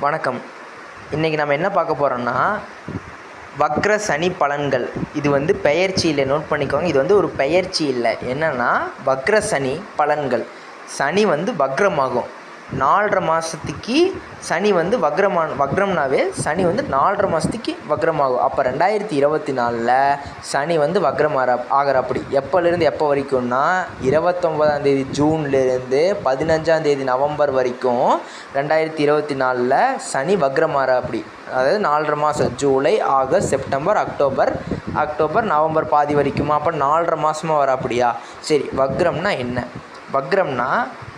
வணக்கம். இன்றைக்கி நம்ம என்ன பார்க்க போகிறோம்னா, வக்ர சனி பலன்கள். இது வந்து பெயர்ச்சி இல்லை, நோட் பண்ணிக்கோங்க. இது வந்து ஒரு பெயர்ச்சி இல்லை. என்னென்னா வக்ர சனி பலன்கள். சனி வந்து வக்ரமாகும் 4.5 மாதத்துக்கு. சனி வந்து வக்ரம்னாவே சனி வந்து 4.5 மாதத்துக்கு வக்ரமாகும். அப்போ 2024 சனி வந்து வக்ரம் ஆகிறப்படி எப்போலேருந்து எப்போ வரைக்கும்னா 29ஆம் தேதி ஜூன்லேருந்து 15ஆம் தேதி நவம்பர் வரைக்கும் 2024 சனி வக்ரம் அப்படி. அதாவது 4.5 மாதம், July, August, September, October, November பாதி வரைக்குமா? அப்போ 4.5 மாதமாக வர அப்படியா? சரி, வக்ரம்னா என்ன? வக்ரம்னா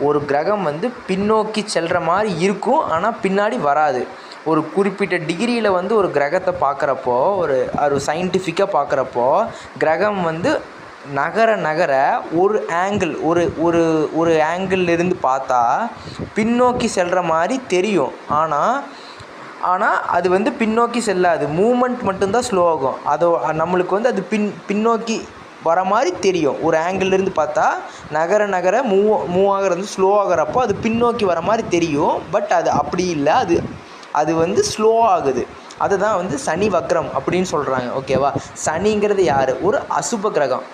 ஒரு கிரகம் வந்து பின்னோக்கி செல்கிற மாதிரி இருக்கும், ஆனால் பின்னாடி வராது. ஒரு குறிப்பிட்ட டிகிரியில் வந்து ஒரு கிரகத்தை பார்க்குறப்போ, ஒரு சயின்டிஃபிக்காக பார்க்குறப்போ, கிரகம் வந்து நகர ஒரு ஆங்கிள் ஒரு ஆங்கிள்லேருந்து பார்த்தா பின்னோக்கி செல்கிற மாதிரி தெரியும். ஆனால் அது வந்து பின்னோக்கி செல்லாது. மூமெண்ட் மட்டும்தான் ஸ்லோ ஆகும். நம்மளுக்கு வந்து அது பின்னோக்கி வர மாதிரி தெரியும். ஒரு ஆங்கிள்லேருந்து பார்த்தா நகர மூவ் ஆகிறது ஸ்லோ ஆகிறப்போ அது பின்னோக்கி வர மாதிரி தெரியும். பட் அது அப்படி இல்லை, அது வந்து ஸ்லோ ஆகுது. அதுதான் வந்து சனி வக்ரம் அப்படின்னு சொல்கிறாங்க. ஓகேவா? சனிங்கிறது யார்? ஒரு அசுப கிரகம்.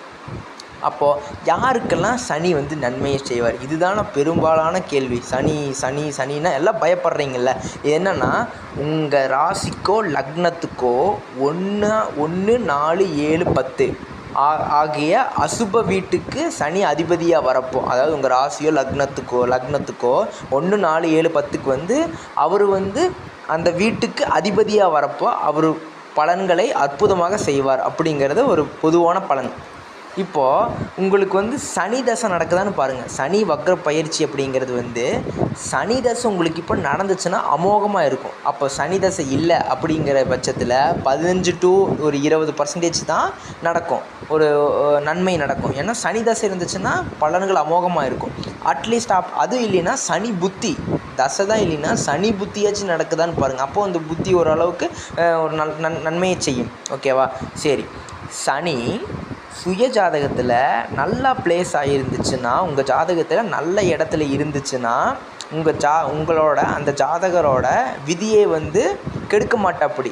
அப்போது யாருக்கெல்லாம் சனி வந்து நன்மையை செய்வார்? இதுதான பெரும்பாலான கேள்வி. சனின்னா எல்லாம் பயப்படுறீங்கள்ல. என்னென்னா உங்கள் ராசிக்கோ லக்னத்துக்கோ 1, 4, 7, 10 ஆகிய அசுப வீட்டுக்கு சனி அதிபதியாக வரப்போ, அதாவது உங்கள் ராசியோ லக்னத்துக்கோ 1, 4, 7, 10க்கு வந்து அவர் வந்து அந்த வீட்டுக்கு அதிபதியாக வரப்போ அவர் பலன்களை அற்புதமாக செய்வார். அப்படிங்கிறது ஒரு பொதுவான பலன். இப்போது உங்களுக்கு வந்து சனி தசை நடக்குதான்னு பாருங்கள். சனி வக்ர பயிற்சி அப்படிங்கிறது வந்து சனி தசை உங்களுக்கு இப்போ நடந்துச்சுன்னா அமோகமாக இருக்கும். அப்போ சனி தசை இல்லை அப்படிங்கிற பட்சத்தில் 15 to 20% தான் நடக்கும், ஒரு நன்மை நடக்கும். ஏன்னா சனி தசை இருந்துச்சுன்னா பலன்கள் அமோகமாக இருக்கும். அட்லீஸ்ட் அதுவும் இல்லைன்னா சனி புத்தி தசை தான் இல்லைன்னா சனி புத்தியாச்சும் நடக்குதான்னு பாருங்கள். அப்போது அந்த புத்தி ஓரளவுக்கு ஒரு நன்மையை செய்யும். ஓகேவா? சரி, சனி சுய ஜாதகத்தில் நல்லா பிளேஸ் ஆகியிருந்துச்சுன்னா, உங்கள் ஜாதகத்தில் நல்ல இடத்துல இருந்துச்சுன்னா, உங்களோட அந்த ஜாதகரோட விதியை வந்து கெடுக்க மாட்டாப்படி.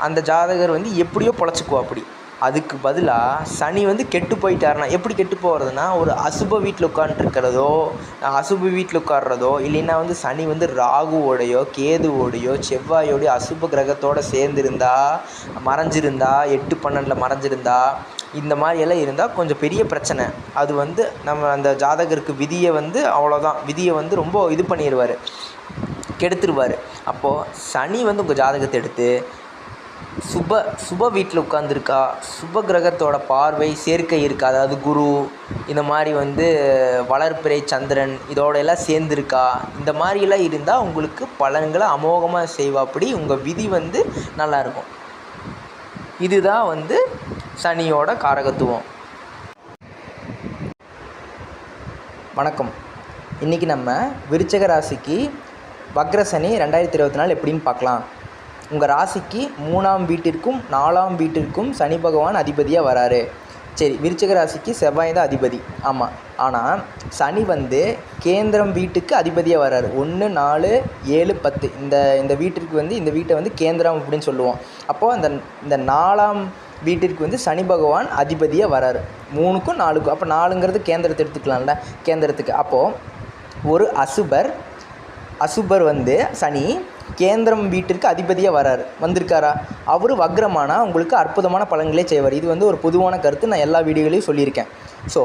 அந்த ஜாதகர் வந்து எப்படியோ பொழைச்சிக்குவாப்படி. அதுக்கு பதிலாக சனி வந்து கெட்டு போயிட்டாருன்னா, எப்படி கெட்டு போகிறதுனா, ஒரு அசுப வீட்டில் உட்கார்றதோ இல்லைன்னா வந்து சனி வந்து ராகுவோடையோ கேதுவோடையோ செவ்வாயோடையோ அசுப கிரகத்தோடு சேர்ந்துருந்தா, மறைஞ்சிருந்தா, 8, 12 மறைஞ்சிருந்தா, இந்த மாதிரியெல்லாம் இருந்தால் கொஞ்சம் பெரிய பிரச்சனை. அது வந்து நம்ம அந்த ஜாதகருக்கு விதியை வந்து அவ்வளோதான், விதியை வந்து ரொம்ப இது பண்ணிடுவார், கெடுத்துருவார். அப்போது சனி வந்து உங்கள் ஜாதகத்தை எடுத்து சுப வீட்டில் உட்காந்துருக்கா, சுப கிரகத்தோட பார்வை சேர்க்கை இருக்கா, அதாவது குரு இந்த மாதிரி வந்து வளர்பிறை சந்திரன் இதோட எல்லாம் சேர்ந்துருக்கா, இந்த மாதிரியெல்லாம் இருந்தால் உங்களுக்கு பலன்களை அமோகமாக செய்வாப்படி. உங்கள் விதி வந்து நல்லாயிருக்கும். இதுதான் வந்து சனியோட காரகத்துவம். வணக்கம். இன்றைக்கி நம்ம விருச்சிக ராசிக்கு வக்ர சனி 2024 எப்படின்னு பார்க்கலாம். உங்கள் ராசிக்கு 3ஆம் வீட்டிற்கும் 4ஆம் வீட்டிற்கும் சனி பகவான் அதிபதியாக வராரு. சரி, விருச்சிக ராசிக்கு செவ்வாய் தான் அதிபதி. ஆமாம். ஆனால் சனி வந்து கேந்திரம் வீட்டுக்கு அதிபதியாக வராரு. 1, 4, 7, 10 இந்த வீட்டிற்கு வந்து இந்த வீட்டை வந்து கேந்திரம் அப்படின்னு சொல்லுவோம். அப்போது இந்த 4ஆம் வீட்டிற்கு வந்து சனி பகவான் அதிபதியாக வராரு. 3க்கும் 4க்கும். அப்போ 4ங்கிறது கேந்திரத்தை எடுத்துக்கலாம்ல, கேந்திரத்துக்கு. அப்போது ஒரு அசுபர் வந்து சனி கேந்திரம் வீட்டிற்கு அதிபதியாக வந்திருக்காரா? அவர் வக்ரமானா உங்களுக்கு அற்புதமான பலன்களே செய்வார். இது வந்து ஒரு பொதுவான கருத்து, நான் எல்லா வீடியோலையும் சொல்லியிருக்கேன். ஸோ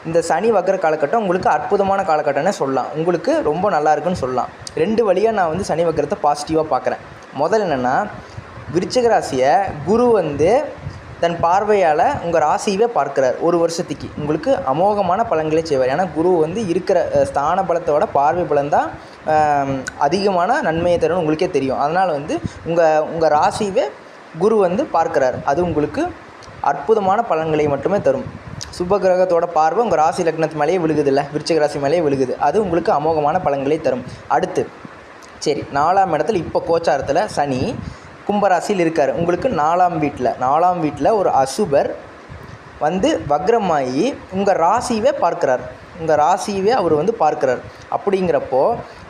இந்த சனி வக்ர காலகட்டம் உங்களுக்கு அற்புதமான காலகட்டம்னே சொல்லலாம். உங்களுக்கு ரொம்ப நல்லா இருக்குன்னு சொல்லலாம். 2 வழியாக நான் வந்து சனி வக்ரத்தை பாசிட்டிவாக பார்க்குறேன். முதல் என்னென்னா, விருச்சிக ராசியை குரு வந்து தன் பார்வையால் உங்கள் ராசியவே பார்க்குறார். 1 வருஷத்துக்கு உங்களுக்கு அமோகமான பலன்களே செய்வார். ஏன்னா குரு வந்து இருக்கிற ஸ்தான பலத்தோட பார்வை பலம் தான் அதிகமான நன்மையை தரும்னு உங்களுக்கே தெரியும். அதனால் வந்து உங்கள் ராசியவே குரு வந்து பார்க்குறார். அது உங்களுக்கு அற்புதமான பலன்களை மட்டுமே தரும். சுப கிரகத்தோட பார்வை உங்கள் ராசி லக்னத்து மேலேயே விழுகுது, இல்லை விருச்சிக ராசி மேலேயே விழுகுது. அது உங்களுக்கு அமோகமான பலன்களை தரும். அடுத்து சரி, 4ஆம் இடத்துல இப்போ கோச்சாரத்தில் சனி கும்பராசியில் இருக்கார். உங்களுக்கு 4ஆம் வீட்டில் ஒரு அசுபர் வந்து வக்ரமாகி உங்கள் ராசியவே பார்க்குறார். உங்கள் ராசியவே அவர் வந்து பார்க்குறார். அப்படிங்கிறப்போ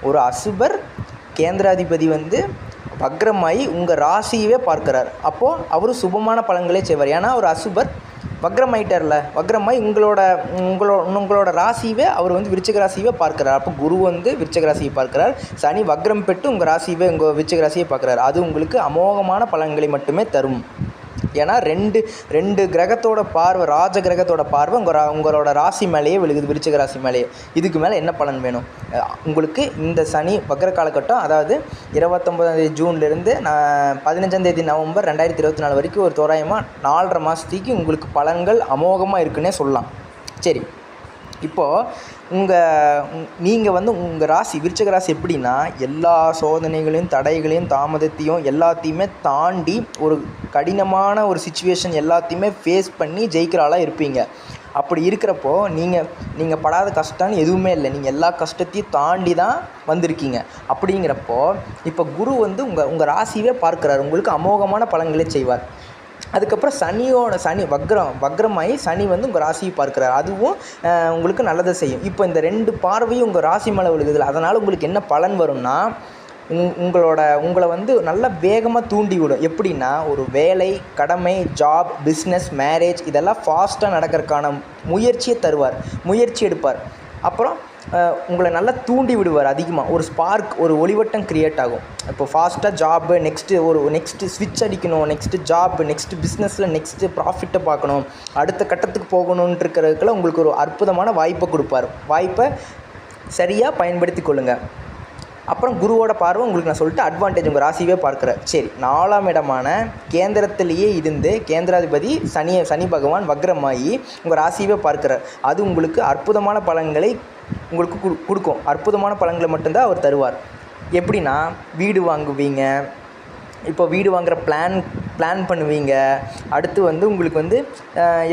ஒரு அசுபர் கேந்திராதிபதி வந்து வக்ரமாயி உங்கள் ராசியவே பார்க்குறார். அப்போது அவரும் சுபமான பலன்களே செய்வார். ஏன்னா ஒரு அசுபர் வக்ரமாயிட்டார்ல, வக்ரமாய் உங்களோட ராசியவே அவர் வந்து விருச்சிக ராசியவே பார்க்குறார். அப்போ குரு வந்து விருச்சிக ராசியை பார்க்குறார், சனி வக்ரம் பெற்று உங்கள் ராசியவே உங்கள் விருச்சிக ராசியை பார்க்குறாரு. அது உங்களுக்கு அமோகமான பலன்களை மட்டுமே தரும். ஏன்னா ரெண்டு கிரகத்தோட பார்வை, ராஜ கிரகத்தோட பார்வை உங்களோட ராசி மேலேயே விழுகுது, விருச்சிக ராசி மேலேயே. இதுக்கு மேலே என்ன பலன் வேணும் உங்களுக்கு? இந்த சனி வக்ர காலகட்டம், அதாவது 29 ஜூன்லேருந்து 15 நவம்பர் 2024 வரைக்கும் ஒரு தோராயமாக 4.5 மாதத்துக்கு உங்களுக்கு பலன்கள் அமோகமாக இருக்குன்னே சொல்லலாம். சரி, இப்போது நீங்கள் வந்து உங்கள் ராசி விருச்சிக ராசி எப்படின்னா, எல்லா சோதனைகளையும் தடைகளையும் தாமதத்தையும் எல்லாத்தையுமே தாண்டி ஒரு கடினமான ஒரு சிச்சுவேஷன் எல்லாத்தையுமே ஃபேஸ் பண்ணி ஜெயிக்கிற ஆளாக இருப்பீங்க. அப்படி இருக்கிறப்போ நீங்கள் படாத கஷ்டம்னு எதுவுமே இல்லை. நீங்கள் எல்லா கஷ்டத்தையும் தாண்டி தான் வந்திருக்கீங்க. அப்படிங்கிறப்போ இப்போ குரு வந்து உங்கள் ராசியவே பார்க்குறாரு, உங்களுக்கு அமோகமான பலன்களை செய்வார். அதுக்கப்புறம் சனி வக்ரமாகி சனி வந்து உங்கள் ராசியை பார்க்குறாரு, அதுவும் உங்களுக்கு நல்லதை செய்யும். இப்போ இந்த 2 பார்வையும் உங்கள் ராசி மேலே விழுகுதில்ல, அதனால் உங்களுக்கு என்ன பலன் வரும்னா, உங்களை வந்து நல்லா வேகமாக தூண்டி விடும். எப்படின்னா, ஒரு வேலை, கடமை, ஜாப், பிஸ்னஸ், மேரேஜ் இதெல்லாம் ஃபாஸ்ட்டாக நடக்கிறதுக்கான முயற்சி எடுப்பார். அப்புறம் உங்களை நல்லா தூண்டி விடுவார். அதிகமாக ஒரு ஸ்பார்க், ஒரு ஒளிவட்டம் க்ரியேட் ஆகும். இப்போ ஃபாஸ்ட்டாக ஜாப்பு, நெக்ஸ்ட்டு ஸ்விட்ச் அடிக்கணும், நெக்ஸ்ட்டு ஜாப், நெக்ஸ்ட்டு பிஸ்னஸில் நெக்ஸ்ட்டு ப்ராஃபிட்டை பார்க்கணும், அடுத்த கட்டத்துக்கு போகணுன்ட்டு இருக்கிறதுக்குள்ள உங்களுக்கு ஒரு அற்புதமான வாய்ப்பை கொடுப்பார். வாய்ப்பை சரியாக பயன்படுத்தி கொள்ளுங்கள். அப்புறம் குருவோட பார்வை உங்களுக்கு நான் சொல்லிட்டு அட்வான்டேஜ் உங்கள் ராசியவே பார்க்குறார். சரி, 4ஆம் இடமான கேந்திரத்திலேயே இருந்து கேந்திராதிபதி சனி பகவான் வக்ரமாகி உங்கள் ராசியவே பார்க்குறார். அது உங்களுக்கு அற்புதமான பலன்களை உங்களுக்கு கொடுக்கும். அற்புதமான பலன்களை மட்டும்தான் அவர் தருவார். எப்படின்னா, வீடு வாங்குவீங்க, இப்போ வீடு வாங்குகிற பிளான் பண்ணுவீங்க. அடுத்து வந்து உங்களுக்கு வந்து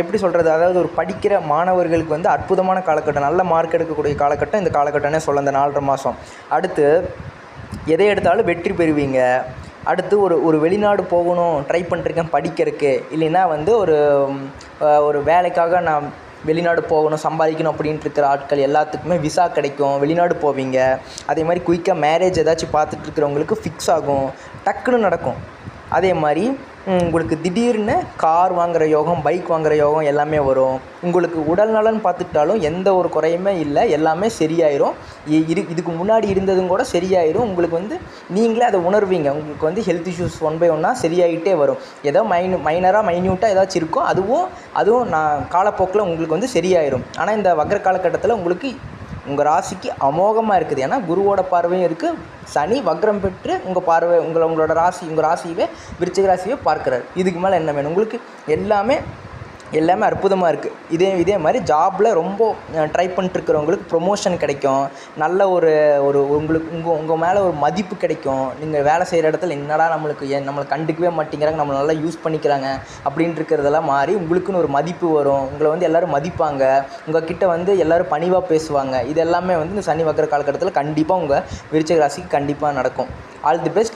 எப்படி சொல்கிறது, அதாவது ஒரு படிக்கிற மாணவர்களுக்கு வந்து அற்புதமான காலகட்டம், நல்ல மார்க் எடுக்கக்கூடிய காலகட்டம் இந்த காலகட்டம்னே சொல்ல, இந்த 4.5 மாதம். அடுத்து எதை எடுத்தாலும் வெற்றி பெறுவீங்க. அடுத்து ஒரு வெளிநாடு போகணும் ட்ரை பண்ணிருக்கேன் படிக்கிறதுக்கு, இல்லைன்னா வந்து ஒரு வேலைக்காக நான் வெளிநாடு போகணும் சம்பாதிக்கணும் அப்படின்ட்டு இருக்கிற ஆட்கள் எல்லாத்துக்குமே விசா கிடைக்கும், வெளிநாடு போவீங்க. அதே மாதிரி குயிக்காக மேரேஜ் ஏதாச்சும் பார்த்துட்டு இருக்கிறவங்களுக்கு ஃபிக்ஸ் ஆகும், டக்குன்னு நடக்கும். அதே மாதிரி உங்களுக்கு திடீர்னு கார் வாங்குகிற யோகம், பைக் வாங்குகிற யோகம் எல்லாமே வரும். உங்களுக்கு உடல் நலன் பார்த்துட்டாலும் எந்த ஒரு குறையுமே இல்லை, எல்லாமே சரியாயிரும். இதுக்கு முன்னாடி இருந்ததும் கூட சரியாயிரும். உங்களுக்கு வந்து நீங்களே அதை உணர்வீங்க. உங்களுக்கு வந்து ஹெல்த் இஷ்யூஸ் 1 by 1 சரியாகிட்டே வரும். ஏதோ மைன்யூட்டாக ஏதாச்சும் இருக்கும், அதுவும் நான் காலப்போக்கில் உங்களுக்கு வந்து சரியாயிரும். ஆனால் இந்த வக்ர காலகட்டத்தில் உங்களுக்கு உங்கள் ராசிக்கு அமோகமாக இருக்குது. ஏன்னா குருவோட பார்வையும் இருக்குது, சனி வக்ரம் பெற்று உங்களோட ராசியவே விருச்சிக ராசியை பார்க்குறாரு. இதுக்கு மேலே என்ன வேணும் உங்களுக்கு? எல்லாமே அற்புதமாக இருக்குது. இதே மாதிரி ஜாபில் ரொம்ப ட்ரை பண்ணிட்டுருக்கிறவங்களுக்கு ப்ரொமோஷன் கிடைக்கும். நல்ல ஒரு உங்களுக்கு உங்கள் மேலே ஒரு மதிப்பு கிடைக்கும். நீங்கள் வேலை செய்கிற இடத்துல என்னடா நம்மளை கண்டுக்கவே மாட்டேங்கிறாங்க, நம்மளை நல்லா யூஸ் பண்ணிக்கிறாங்க அப்படின்ட்டு இருக்கிறதெல்லாம் மாறி உங்களுக்குன்னு ஒரு மதிப்பு வரும். உங்களை வந்து எல்லோரும் மதிப்பாங்க, உங்கள் கிட்டே வந்து எல்லோரும் பணிவாக பேசுவாங்க. இது எல்லாமே வந்து இந்த சனி வக்ர காலகட்டத்தில் கண்டிப்பாக உங்கள் விருச்சிக ராசிக்கு கண்டிப்பாக நடக்கும். All the best.